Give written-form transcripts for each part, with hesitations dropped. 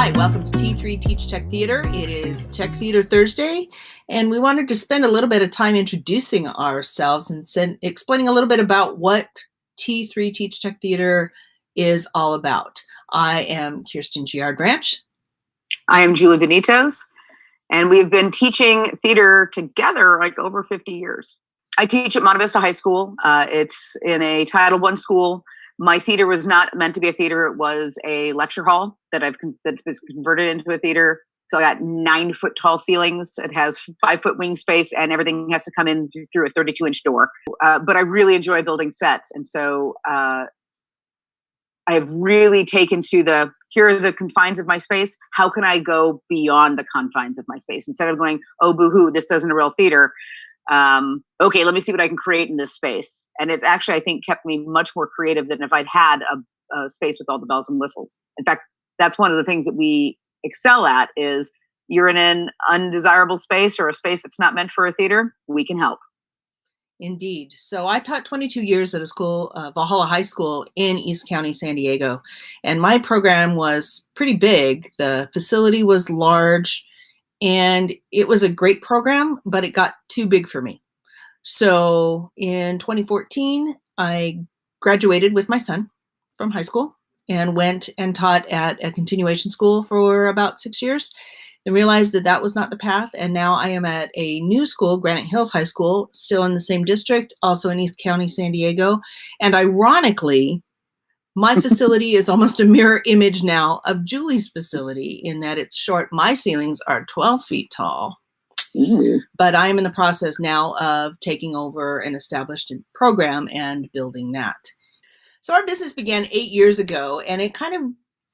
Hi, welcome to T3 Teach Tech Theater. It is Tech Theater Thursday, and we wanted to spend a little bit of time introducing ourselves and explaining a little bit about what T3 Teach Tech Theater is all about. I am Kirsten Giard Ranch. I am Julie Benitez, and we've been teaching theater together like over 50 years. I teach at Monte Vista High School. It's in a Title I school. My theater was not meant to be a theater. It was a lecture hall that's been converted into a theater. So I got 9-foot tall ceilings. It has 5-foot wing space, and everything has to come in through a 32-inch door. But I really enjoy building sets. And so I have really taken to here are the confines of my space. How can I go beyond the confines of my space? Instead of going, oh, boo-hoo, this isn't a real theater. Okay, let me see what I can create in this space. And it's actually, I think, kept me much more creative than if I'd had a space with all the bells and whistles. In fact, that's one of the things that we excel at is you're in an undesirable space or a space that's not meant for a theater, we can help. Indeed. So I taught 22 years at a school, Valhalla High School in East County, San Diego. And my program was pretty big. The facility was large. And it was a great program, but it got too big for me. So in 2014, I graduated with my son from high school and went and taught at a continuation school for about 6 years and realized that that was not the path. And now I am at a new school, Granite Hills High School, still in the same district, also in East County, San Diego. And ironically, my facility is almost a mirror image now of Julie's facility in that it's short. My ceilings are 12 feet tall, but I'm in the process now of taking over an established program and building that. So our business began 8 years ago, and it kind of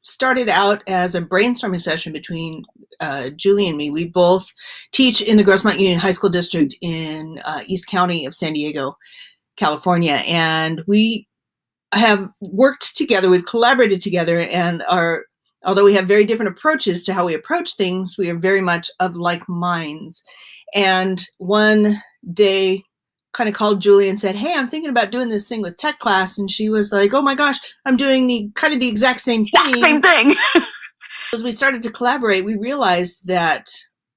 started out as a brainstorming session between Julie and me. We both teach in the Grossmont Union High School District in East County of San Diego, California, and we have worked together, we've collaborated together, and although we have very different approaches to how we approach things, we are very much of like minds. And one day kind of called Julie and said, hey, I'm thinking about doing this thing with tech class. And she was like, oh my gosh, I'm doing the exact same thing. As we started to collaborate, we realized that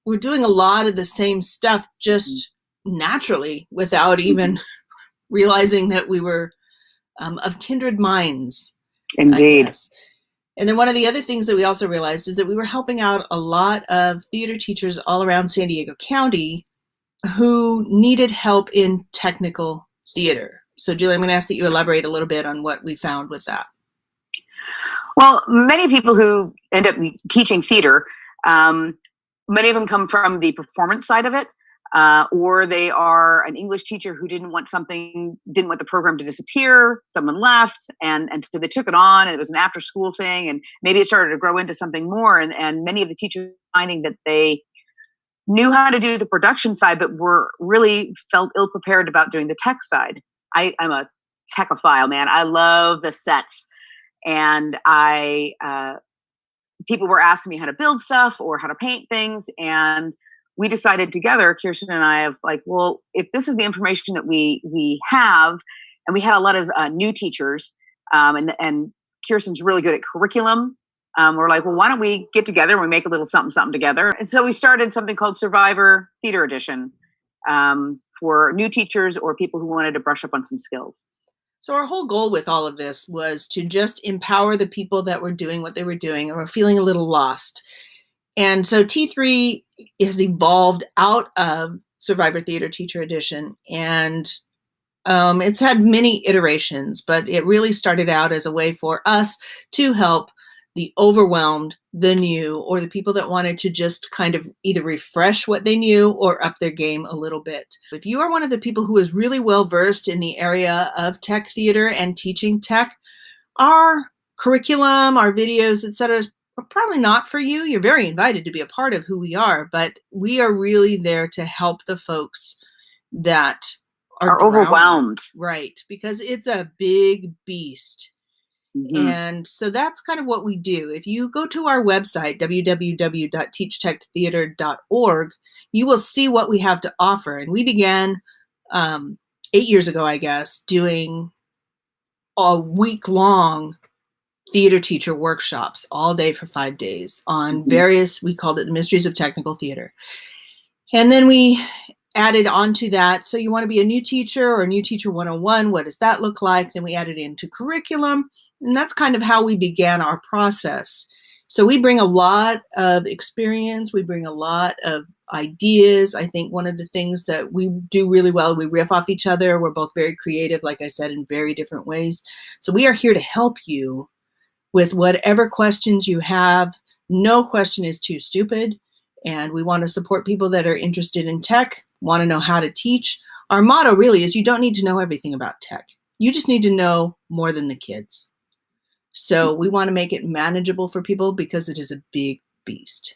we're doing a lot of the same stuff just naturally without even realizing that we were of kindred minds. Indeed. And then one of the other things that we also realized is that we were helping out a lot of theater teachers all around San Diego County who needed help in technical theater. So Julie, I'm going to ask that you elaborate a little bit on what we found with that. Well, many people who end up teaching theater, many of them come from the performance side of it. Or they are an English teacher who didn't want the program to disappear. Someone left, and so they took it on, and it was an after school thing, and maybe it started to grow into something more. And many of the teachers finding that they knew how to do the production side, but felt ill prepared about doing the tech side. I'm a techophile, man. I love the sets, and people were asking me how to build stuff or how to paint things, and we decided together, Kirsten and I, well, if this is the information that we have, and we had a lot of new teachers, and Kirsten's really good at curriculum. We're like, well, why don't we get together and we make a little something together? And so we started something called Survivor Theater Edition for new teachers or people who wanted to brush up on some skills. So our whole goal with all of this was to just empower the people that were doing what they were doing and were feeling a little lost. And so T3 has evolved out of Survivor Theater Teacher Edition, and it's had many iterations, but it really started out as a way for us to help the overwhelmed, the new, or the people that wanted to just kind of either refresh what they knew or up their game a little bit. If you are one of the people who is really well versed in the area of tech theater and teaching tech, our curriculum, our videos, etc., are probably not for you. You're very invited to be a part of who we are, but we are really there to help the folks that are overwhelmed. Right, because it's a big beast. Mm-hmm. And so that's kind of what we do. If you go to our website, www.teachtechtheater.org, you will see what we have to offer. And we began 8 years ago, I guess, doing a week-long theater teacher workshops all day for 5 days on various, we called it the Mysteries of Technical Theater. And then we added onto that, so you want to be a new teacher or a new teacher 101, what does that look like? Then we added into curriculum, and that's kind of how we began our process. So we bring a lot of experience, we bring a lot of ideas. I think one of the things that we do really well, we riff off each other. We're both very creative, like I said, in very different ways. So we are here to help you with whatever questions you have. No question is too stupid. And we want to support people that are interested in tech, want to know how to teach. Our motto really is you don't need to know everything about tech. You just need to know more than the kids. So we want to make it manageable for people because it is a big beast.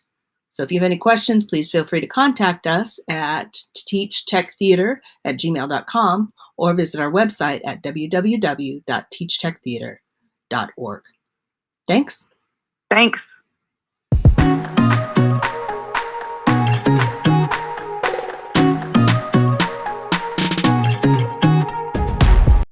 So if you have any questions, please feel free to contact us at teachtechtheater@gmail.com or visit our website at www.teachtechtheater.org. Thanks. Thanks.